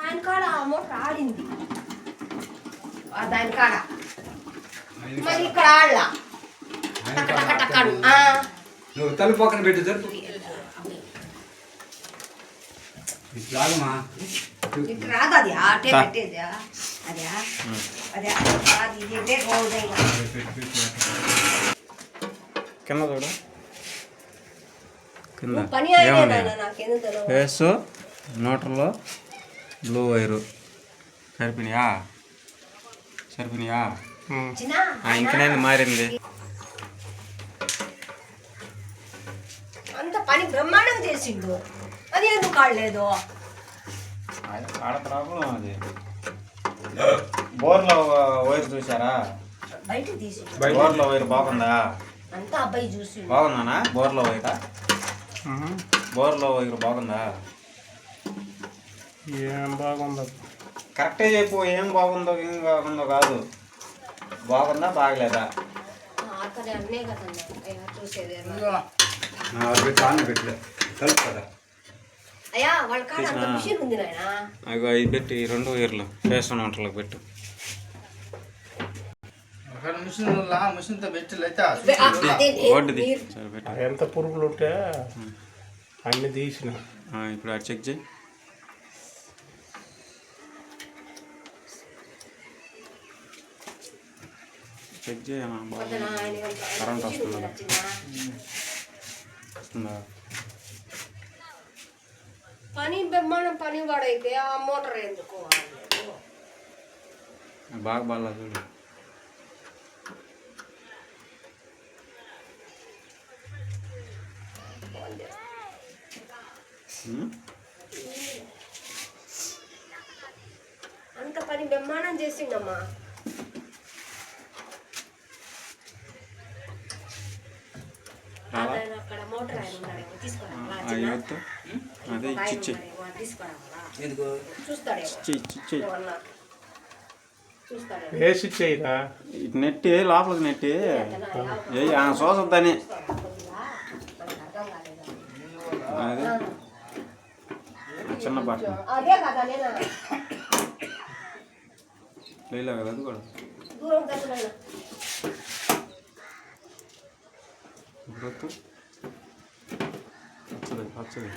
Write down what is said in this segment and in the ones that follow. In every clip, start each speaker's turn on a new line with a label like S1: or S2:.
S1: ఆయన కాడ మోటార్ ఆడింది దాని కాడ మరి ఇక్కడ ఆడలా
S2: నువ్వు తలుపు పక్కన పెట్టు జరుపు ఇట్లాగమా
S1: ఇటు రాదు అది ఆటే పెట్టేది అదే అదే అది ఇదే
S3: కింద చూడు కింద
S1: పని నాకేందో తెలియదు
S3: వేసు మోటార్లో బ్లూ వైరు సరిపోయినాయా ఇంకనేది మారింది
S1: అంత పని బ్రహ్మాండం చేసిండు అది ఎందుకు కాడలేదు
S3: ఆడ ప్రాబ్లం అది బోర్లో వైర్ చూసారా
S1: బయట తీసి
S3: బోర్లో వైర్ బాగుందా
S1: అంతా అబ్బాయి చూసి
S3: బాగుందానా బోర్లో వైరా బోర్లో వైర్ బాగుందా
S4: ఏం బాగుందో
S3: కరెక్టే చెప్పు ఏం బాగుందో ఏం బాగుందో కాదు బాగుందా బాగలేదా
S1: అన్నే కదన్నా చూసేది
S2: పెట్టలే తలుపు కదా
S1: అయ్యా వాళ్ళ కాడ అంత మిషన్ ఉంది నాయన
S3: అగో ఇది పెట్టి రెండు వైర్లు ఫేషన్ వంటలకు పెట్టు
S4: మిషన్తో
S3: పెట్టు
S4: ఎంత పురుగులు ఉంటే అన్ని తీసిన
S3: ఇప్పుడు అది చెక్ చేయి చెక్ చేయనా కరెంట్ వస్తుందా
S1: పని బ్రహ్మాండం పని వాడైతే ఆ మోటార్ ఎందుకు
S3: బాగా బాగా చూడు
S1: అంత పని బ్రహ్మాండం చేసిండమ్మా అక్కడ మోటార్ ఆయన ఉన్నాడేమో తీసుకురా
S3: అదే చిచ్చి
S4: వేసి చేయరా
S3: ఇటు నెట్టి లోపలికి నెట్టి చూసొద్దని అదే చిన్న బట్ట లేలా కదా అది కూడా పచ్చది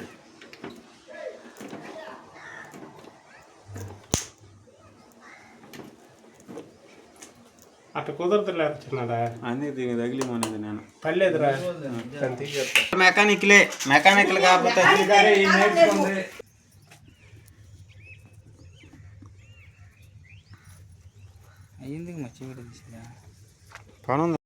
S4: అట్లా కుదరదులేదు చిన్నదా
S3: అన్నీ దీనికి తగిలి అనేది నేను
S4: పర్లేదురా
S3: మెకానికల్ కాకపోతే
S2: అయ్యింది మర్చిపోయి
S3: పనుంది